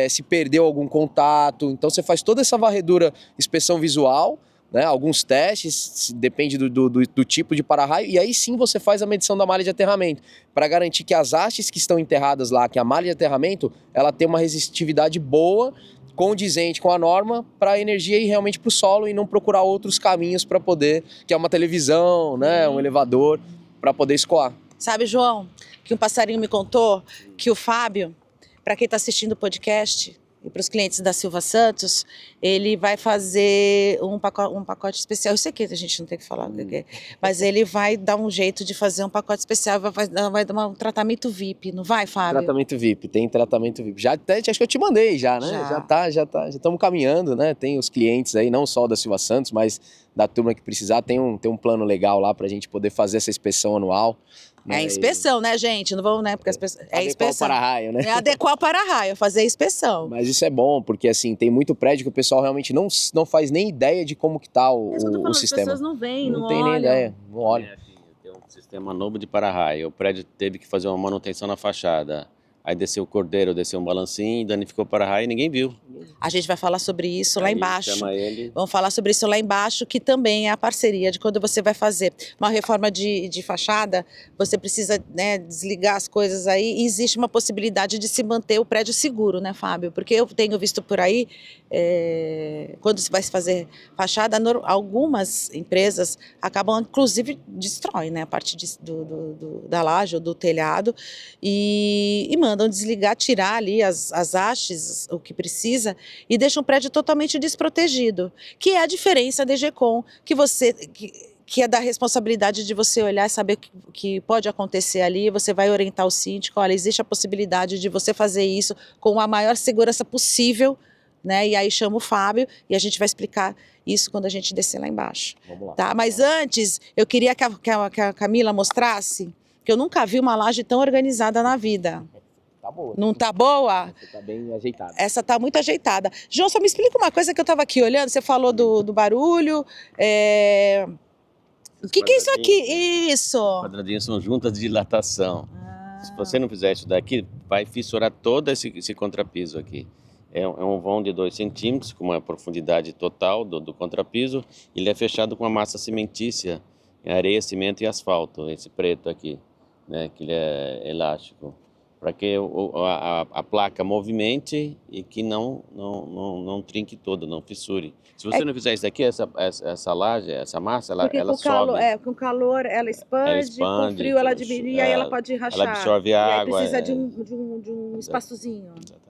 se perdeu algum contato. Então você faz toda essa varredura, inspeção visual, né? Alguns testes, depende do tipo de para-raio, e aí sim você faz a medição da malha de aterramento, para garantir que as hastes que estão enterradas lá, que a malha de aterramento, ela tem uma resistividade boa, condizente com a norma, para a energia ir realmente para o solo e não procurar outros caminhos para poder, que é uma televisão, né? Um elevador, para poder escoar. Sabe, João, que um passarinho me contou que o Fábio, para quem está assistindo o podcast, e para os clientes da Silva Santos, ele vai fazer um pacote especial. Eu sei que a gente não tem que falar, mas ele vai dar um jeito de fazer um pacote especial, vai dar um tratamento VIP, não vai, Fábio? Tratamento VIP, tem tratamento VIP. Acho que eu te mandei já, né? Já estamos caminhando, né? Tem os clientes aí, não só da Silva Santos, mas da turma que precisar, tem um plano legal lá para a gente poder fazer essa inspeção anual. É inspeção, né, gente? Não vamos, né? Porque as pessoas... É inspeção. Adequar o para-raio, né? É adequar o para-raio, fazer a inspeção. Mas isso é bom, porque assim, tem muito prédio que o pessoal realmente não faz nem ideia de como que tá o sistema. As pessoas não veem, não tem olham. nem ideia, não olham. Tem um sistema novo de para-raio. O prédio teve que fazer uma manutenção na fachada. Aí desceu o cordeiro, desceu um balancinho, danificou o para-raio e ninguém viu. A gente vai falar sobre isso lá embaixo. Chama ele. Vamos falar sobre isso lá embaixo, que também é a parceria de quando você vai fazer uma reforma de fachada, você precisa, né, desligar as coisas aí, e existe uma possibilidade de se manter o prédio seguro, né, Fábio? Porque eu tenho visto por aí, quando se vai se fazer fachada, algumas empresas acabam, inclusive, destroem, né, a parte da laje ou do telhado e mandam desligar, tirar ali as hastes, o que precisa, e deixam o prédio totalmente desprotegido, que é a diferença da EGECOM, que é da responsabilidade de você olhar e saber o que pode acontecer ali, você vai orientar o síndico, olha, existe a possibilidade de você fazer isso com a maior segurança possível, né? E aí chama o Fábio e a gente vai explicar isso quando a gente descer lá embaixo. Vamos lá. Tá? Mas antes, eu queria que a Camila mostrasse, que eu nunca vi uma laje tão organizada na vida. Tá boa. Não tá boa? Você tá bem ajeitada. Essa tá muito ajeitada. João, só me explica uma coisa que eu tava aqui olhando, você falou do barulho, O que é isso aqui? Isso! Quadradinhos são juntas de dilatação. Se você não fizer isso daqui, vai fissurar todo esse contrapiso aqui. É um vão de 2 centímetros, com uma profundidade total do contrapiso. Ele é fechado com uma massa cimentícia, areia, cimento e asfalto, esse preto aqui, né, que ele é elástico, para que a placa movimente e que não trinque toda, não fissure. Se você não fizer isso daqui, essa laje, essa massa, ela sobe. Com calor ela expande, com frio ela diminui e aí ela pode rachar. Ela absorve a água. Precisa de um espaçozinho. Exatamente.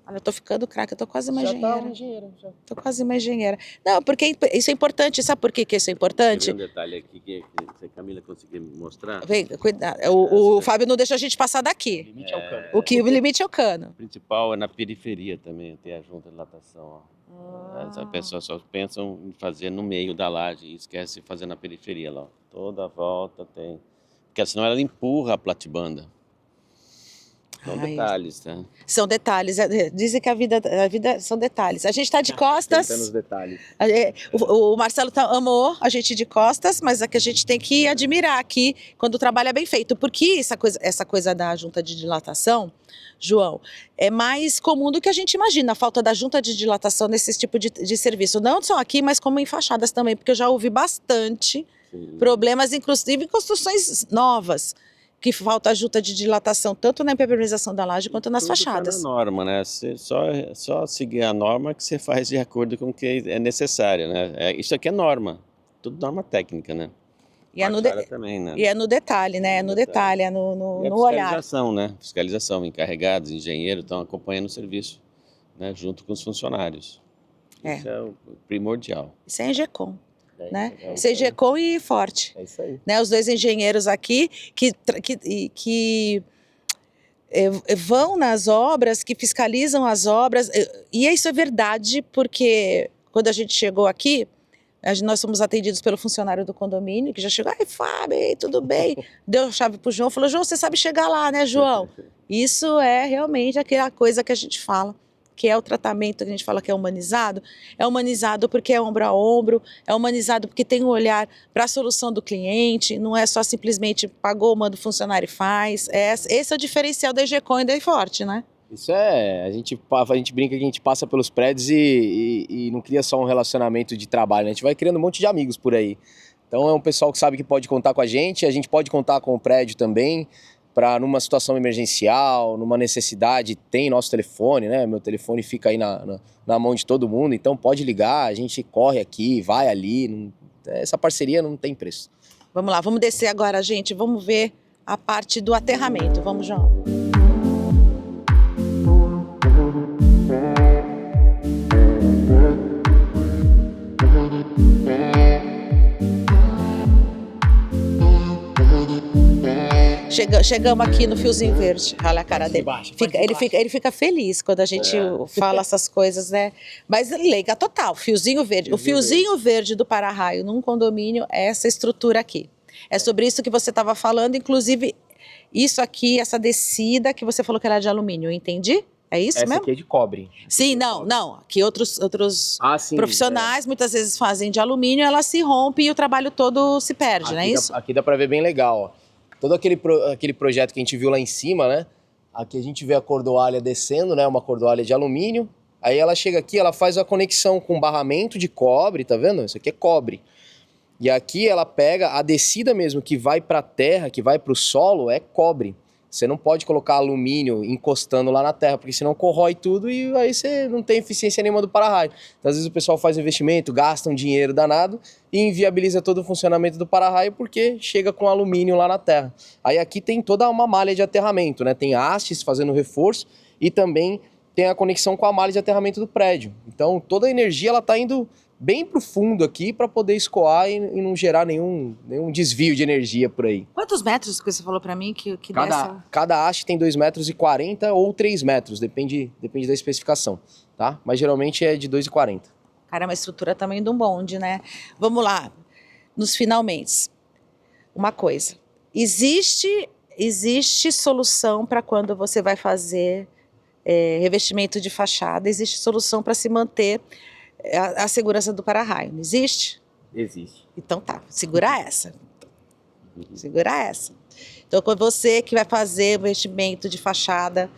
Olha, eu tô ficando craque, eu tô quase uma engenheira. Já tá uma engenheira. Já. Tô quase uma engenheira. Não, porque isso é importante. Sabe por que isso é importante? Tem um detalhe aqui que se a Camila conseguir mostrar. Vem, cuidado. O Fábio não deixa a gente passar daqui. O limite é o cano. O limite é o cano. O principal é na periferia também, tem a junta de dilatação. As pessoas só pensam em fazer no meio da laje e esquece de fazer na periferia lá. Toda a volta tem. Porque senão ela empurra a platibanda. São detalhes, tá? São detalhes. Dizem que a vida são detalhes. A gente está de costas. Nos detalhes. O Marcelo amou a gente de costas, mas é que a gente tem que admirar aqui quando o trabalho é bem feito. Porque essa coisa da junta de dilatação, João, é mais comum do que a gente imagina, a falta da junta de dilatação nesse tipo de serviço. Não só aqui, mas como em fachadas também, porque eu já ouvi bastante problemas, inclusive em construções novas, que falta a junta de dilatação, tanto na impermeabilização da laje quanto nas fachadas. Tá na norma, né? Você só seguir a norma que você faz de acordo com o que é necessário, né? Isso aqui é norma, tudo norma técnica, né? E também, né? E é no detalhe, né? É no detalhe, é no olhar. Fiscalização, né? Fiscalização, encarregados, engenheiros estão acompanhando o serviço, né? Junto com os funcionários. Isso é o primordial. Isso é Engecom. Né? Engecom e Forte. É isso aí. Né? Os dois engenheiros aqui que vão nas obras, que fiscalizam as obras. E isso é verdade, porque quando a gente chegou aqui, nós fomos atendidos pelo funcionário do condomínio, que já chegou, ai, Fábio, tudo bem? Deu a chave pro João, falou, João, você sabe chegar lá, né, João? Isso é realmente aquela coisa que a gente fala, que é o tratamento que a gente fala que é humanizado porque é ombro a ombro, é humanizado porque tem um olhar para a solução do cliente, não é só simplesmente pagou, manda o funcionário e faz. Esse é o diferencial da Engecom e da Forte, né? Isso a gente brinca que a gente passa pelos prédios e não cria só um relacionamento de trabalho, né? A gente vai criando um monte de amigos por aí. Então é um pessoal que sabe que pode contar com a gente pode contar com o prédio também, para numa situação emergencial, numa necessidade, tem nosso telefone, né? Meu telefone fica aí na mão de todo mundo, então pode ligar, a gente corre aqui, vai ali, essa parceria não tem preço. Vamos lá, vamos descer agora, gente, vamos ver a parte do aterramento, vamos, João. Chegamos aqui no fiozinho verde, olha a cara dele. Ele fica feliz quando a gente fala essas coisas, né? Mas leiga total, fiozinho verde. O fiozinho verde do para-raio num condomínio é essa estrutura aqui. É sobre isso que você estava falando, inclusive isso aqui, essa descida que você falou que era de alumínio, eu entendi? É isso mesmo? Essa aqui é de cobre. Sim, não. Que outros profissionais muitas vezes fazem de alumínio, ela se rompe e o trabalho todo se perde, não é isso? Aqui dá para ver bem legal, ó. Todo aquele projeto que a gente viu lá em cima, né? Aqui a gente vê a cordoalha descendo, né? Uma cordoalha de alumínio. Aí ela chega aqui, ela faz a conexão com barramento de cobre, tá vendo? Isso aqui é cobre. E aqui ela pega a descida mesmo, que vai para a terra, que vai para o solo, é cobre. Você não pode colocar alumínio encostando lá na terra, porque senão corrói tudo e aí você não tem eficiência nenhuma do para-raio. Então, às vezes o pessoal faz investimento, gasta um dinheiro danado e inviabiliza todo o funcionamento do para-raio porque chega com alumínio lá na terra. Aí aqui tem toda uma malha de aterramento, né? Tem hastes fazendo reforço e também tem a conexão com a malha de aterramento do prédio. Então, toda a energia ela está indo bem pro fundo aqui para poder escoar e não gerar nenhum desvio de energia por aí. Quantos metros que você falou para mim que cada haste tem 2,40 metros ou 3 metros, depende da especificação, tá? Mas geralmente é de 2,40. Cara, é uma estrutura também de um bonde, né? Vamos lá, nos finalmente. Uma coisa, existe solução para quando você vai fazer revestimento de fachada, existe solução para se manter a segurança do para-raio, não existe? Existe. Então tá, segura essa. Segura essa. Então, com você que vai fazer o revestimento de fachada,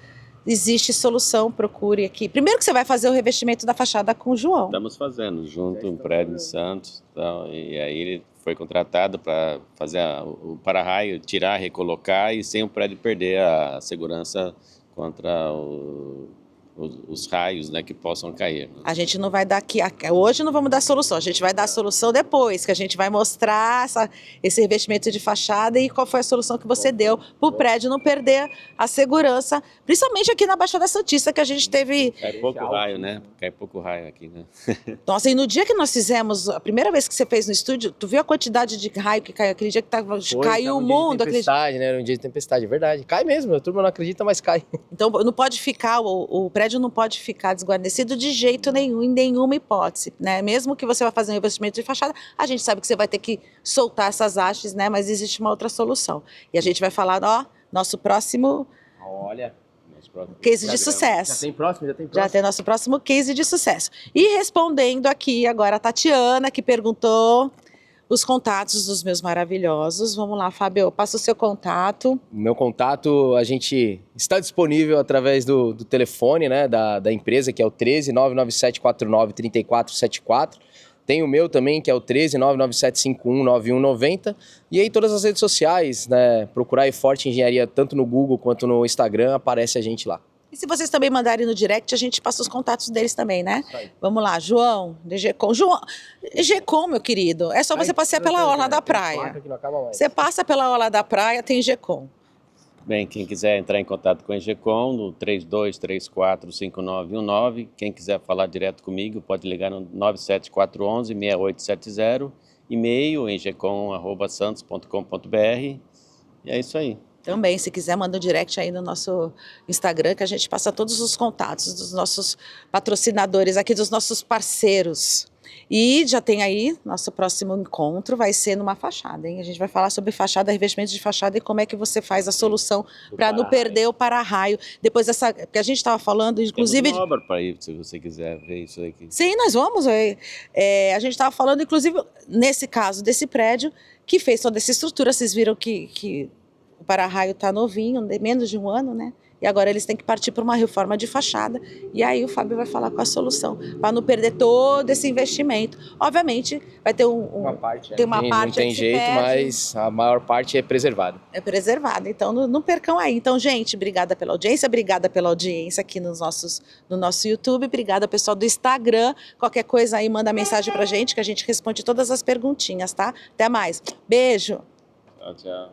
existe solução, procure aqui. Primeiro que você vai fazer o revestimento da fachada com o João. Estamos fazendo junto um prédio em Santos, então, e aí ele foi contratado para fazer o para-raio, tirar, recolocar e sem o prédio perder a segurança contra os raios, né, que possam cair. Né? A gente não vai dar aqui, hoje não vamos dar solução, a gente vai dar a solução depois, que a gente vai mostrar esse revestimento de fachada e qual foi a solução que você deu para o prédio não perder a segurança, principalmente aqui na Baixada Santista, que a gente teve... Cai pouco raio, né? Cai pouco raio aqui, né? Nossa, e no dia que nós fizemos, a primeira vez que você fez no estúdio, tu viu a quantidade de raio que caiu? Aquele dia que caiu o mundo. Dia de tempestade, né? Era um dia de tempestade, é verdade. Cai mesmo, a turma não acredita, mas cai. Então não pode ficar, o prédio não pode ficar desguarnecido de jeito nenhum, em nenhuma hipótese, né? Mesmo que você vá fazer um revestimento de fachada, a gente sabe que você vai ter que soltar essas hastes, né? Mas existe uma outra solução. E a gente vai falar, ó, nosso próximo... Olha... Case de sucesso. Já tem próximo? Já tem nosso próximo case de sucesso. E respondendo aqui agora a Tatiana, que perguntou os contatos dos meus maravilhosos. Vamos lá, Fábio, passa o seu contato. Meu contato, a gente está disponível através do telefone, né, da empresa, que é o 13 99749 3474. Tem o meu também, que é o 13 99751 9190. E aí todas as redes sociais, né? Procurar aí Forte Engenharia, tanto no Google quanto no Instagram, aparece a gente lá. E se vocês também mandarem no direct, a gente passa os contatos deles também, né? Vamos lá, João, DGCom. João, GCom, meu querido, é só você passear pela orla da praia. Você passa pela orla da praia, tem GCom. Bem, quem quiser entrar em contato com a Engecom, no 32345919. Quem quiser falar direto comigo, pode ligar no 97411-6870. E-mail, engecom@santos.com.br. E é isso aí. Também, se quiser, manda um direct aí no nosso Instagram, que a gente passa todos os contatos dos nossos patrocinadores aqui, dos nossos parceiros. E já tem aí, nosso próximo encontro vai ser numa fachada, hein? A gente vai falar sobre fachada, revestimento de fachada e como é que você faz a solução para não perder o para-raio. Depois dessa, porque a gente estava falando, inclusive... Temos uma obra para ir, se você quiser ver isso aqui. Sim, nós vamos. A gente estava falando, inclusive, nesse caso desse prédio, que fez toda essa estrutura. Vocês viram que o para-raio está novinho, menos de um ano, né? E agora eles têm que partir para uma reforma de fachada. E aí o Fábio vai falar com a solução, para não perder todo esse investimento. Obviamente, vai ter uma parte. Tem uma parte não tem jeito, mas a maior parte é preservada. É preservada, então não percam aí. Então, gente, obrigada pela audiência aqui no nosso YouTube. Obrigada, pessoal do Instagram. Qualquer coisa aí, manda mensagem pra gente, que a gente responde todas as perguntinhas, tá? Até mais. Beijo. Tchau, tchau.